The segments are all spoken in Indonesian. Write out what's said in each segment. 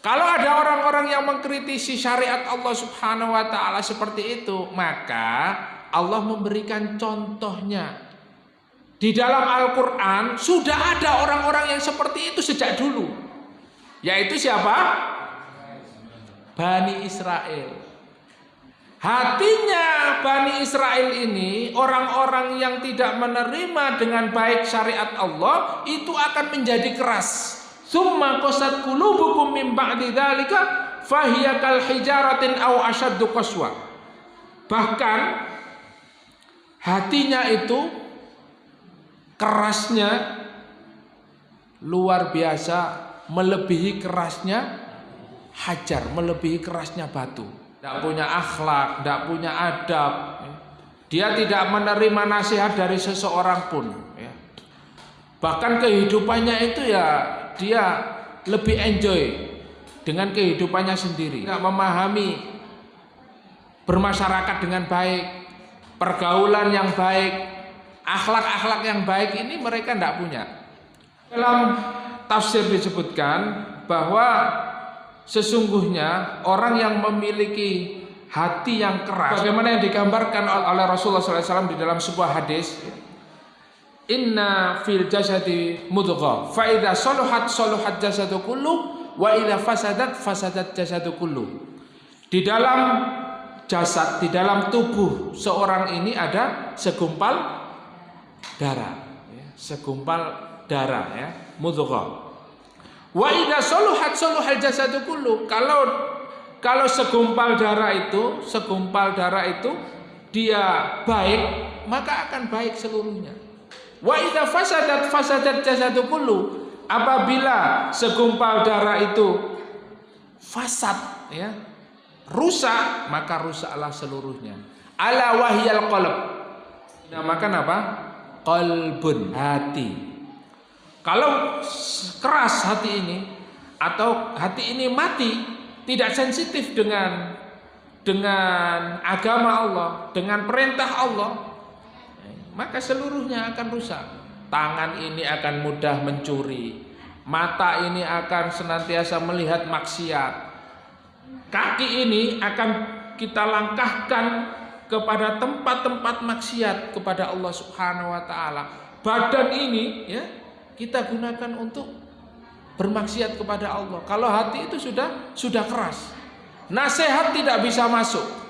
Kalau ada orang-orang yang mengkritisi syariat Allah Subhanahu wa taala seperti itu, maka Allah memberikan contohnya. Di dalam Al-Qur'an sudah ada orang-orang yang seperti itu sejak dulu. Yaitu siapa? Bani Israel. Hatinya Bani Israel ini, orang-orang yang tidak menerima dengan baik syariat Allah, itu akan menjadi keras. Summa qasat qulubukum min ba'di dzalika fahiya kal hijaratin aw ashaddu qaswa. Bahkan hatinya itu kerasnya luar biasa, melebihi kerasnya hajar, melebihi kerasnya batu. Tidak punya akhlak, tidak punya adab. Dia tidak menerima nasihat dari seseorang pun. Bahkan kehidupannya itu ya dia lebih enjoy dengan kehidupannya sendiri. Tidak memahami bermasyarakat dengan baik, pergaulan yang baik, akhlak-akhlak yang baik ini mereka tidak punya. Dalam tafsir disebutkan bahwa sesungguhnya orang yang memiliki hati yang keras, bagaimana yang digambarkan oleh Rasulullah SAW di dalam sebuah hadis, inna fil jasadi mudghah fa idza saluhat jasadu kullu wa idza fasadat jasadu kullu. Di dalam jasad, di dalam tubuh seorang ini ada segumpal darah, segumpal darah, ya, mudghah. Wa idza saluhal jasadu kullu. Kalau segumpal darah itu dia baik, maka akan baik seluruhnya. Wa idza fasadat jasadu kullu. Apabila segumpal darah itu fasad, ya, rusak, maka rusaklah seluruhnya. Ala wahyal qalb. Namakan apa? Qalbun, hati. Kalau keras hati ini atau hati ini mati, tidak sensitif dengan agama Allah, dengan perintah Allah, maka seluruhnya akan rusak. Tangan ini akan mudah mencuri, mata ini akan senantiasa melihat maksiat, kaki ini akan kita langkahkan kepada tempat-tempat maksiat kepada Allah Subhanahu wa taala. Badan ini, ya, kita gunakan untuk bermaksiat kepada Allah. Kalau hati itu sudah keras, nasihat tidak bisa masuk.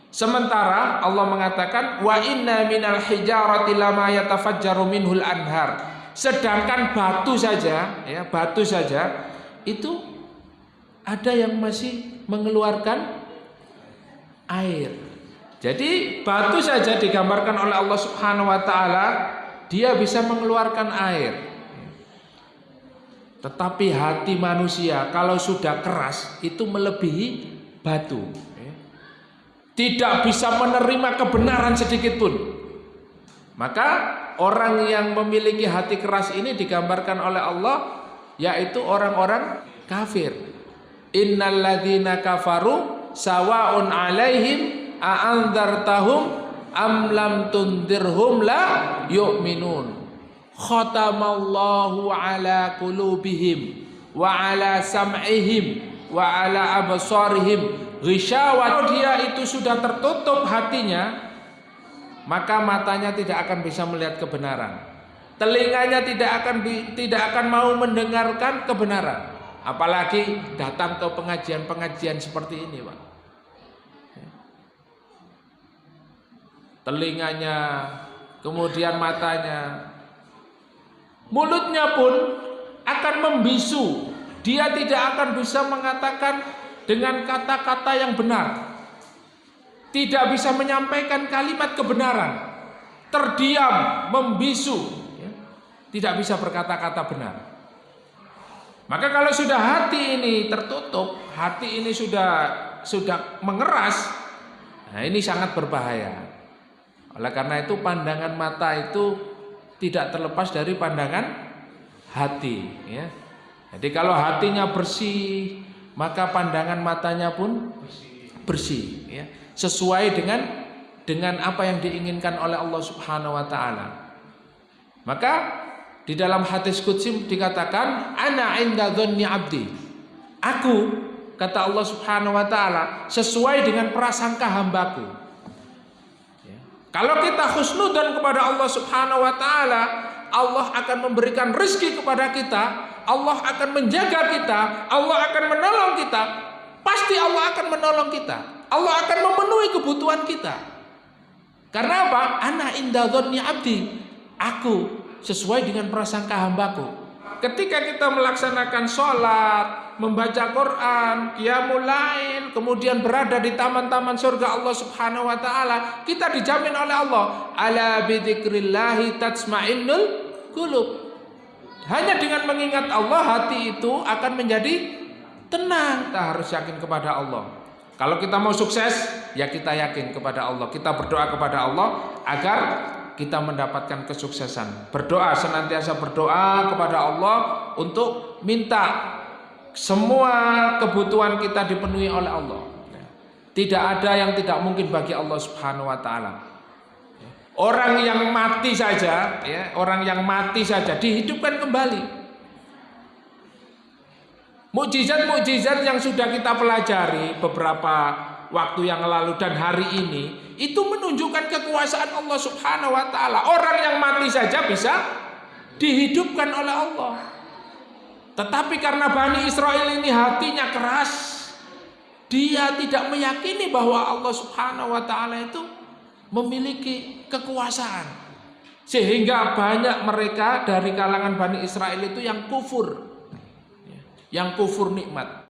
Sementara Allah mengatakan wa inna minal hijarati lama yatafajjaru minhul anhar. Sedangkan batu saja, ya, batu saja itu ada yang masih mengeluarkan air. Jadi batu saja digambarkan oleh Allah Subhanahu wa taala, dia bisa mengeluarkan air. Tetapi hati manusia kalau sudah keras itu melebihi batu. Tidak bisa menerima kebenaran sedikit pun. Maka orang yang memiliki hati keras ini digambarkan oleh Allah, yaitu orang-orang kafir. Innal ladzina kafaru sawa'un 'alaihim a'andzartahum am lam tundirhum la yu'minun. Khatamallahu ala qulubihim wa ala sam'ihim wa ala absarihim ghisyawah. Kalau dia itu sudah tertutup hatinya, maka matanya tidak akan bisa melihat kebenaran, telinganya tidak akan mau mendengarkan kebenaran, apalagi datang ke pengajian-pengajian seperti ini, Pak. Telinganya, kemudian matanya, mulutnya pun akan membisu. Dia tidak akan bisa mengatakan dengan kata-kata yang benar, tidak bisa menyampaikan kalimat kebenaran, terdiam, membisu, ya, tidak bisa berkata-kata benar. Maka kalau sudah hati ini tertutup, hati ini sudah mengeras, nah ini sangat berbahaya. Oleh karena itu pandangan mata itu tidak terlepas dari pandangan hati, ya. Jadi kalau hatinya bersih, maka pandangan matanya pun bersih, ya, sesuai dengan apa yang diinginkan oleh Allah Subhanahu wa taala. Maka di dalam hadis qudsi dikatakan ana 'inda dhanni 'abdi. Aku, kata Allah Subhanahu wa taala, sesuai dengan prasangka hambaku. Ya. Kalau kita husnudzon kepada Allah Subhanahu wa taala, Allah akan memberikan rezeki kepada kita, Allah akan menjaga kita, Allah akan menolong kita. Pasti Allah akan menolong kita. Allah akan memenuhi kebutuhan kita. Karena apa? Ana inda dzanni abdi. Aku sesuai dengan prasangka hambaku. Ketika kita melaksanakan sholat, membaca Quran, qiyamul lail, kemudian berada di taman-taman surga Allah Subhanahu wa taala, kita dijamin oleh Allah, ala bidzikrillah tatsma'innul qulub. Hanya dengan mengingat Allah, hati itu akan menjadi tenang. Kita harus yakin kepada Allah. Kalau kita mau sukses, ya kita yakin kepada Allah. Kita berdoa kepada Allah agar kita mendapatkan kesuksesan. Berdoa, senantiasa berdoa kepada Allah untuk minta semua kebutuhan kita dipenuhi oleh Allah. Tidak ada yang tidak mungkin bagi Allah Subhanahu wa taala. Orang yang mati saja, ya, orang yang mati saja dihidupkan kembali. Mukjizat-mukjizat yang sudah kita pelajari beberapa waktu yang lalu dan hari ini, itu menunjukkan kekuasaan Allah Subhanahu wa taala. Orang yang mati saja bisa dihidupkan oleh Allah. Tetapi karena Bani Israel ini hatinya keras, dia tidak meyakini bahwa Allah Subhanahu wa taala itu memiliki kekuasaan. Sehingga banyak mereka dari kalangan Bani Israel itu yang kufur nikmat.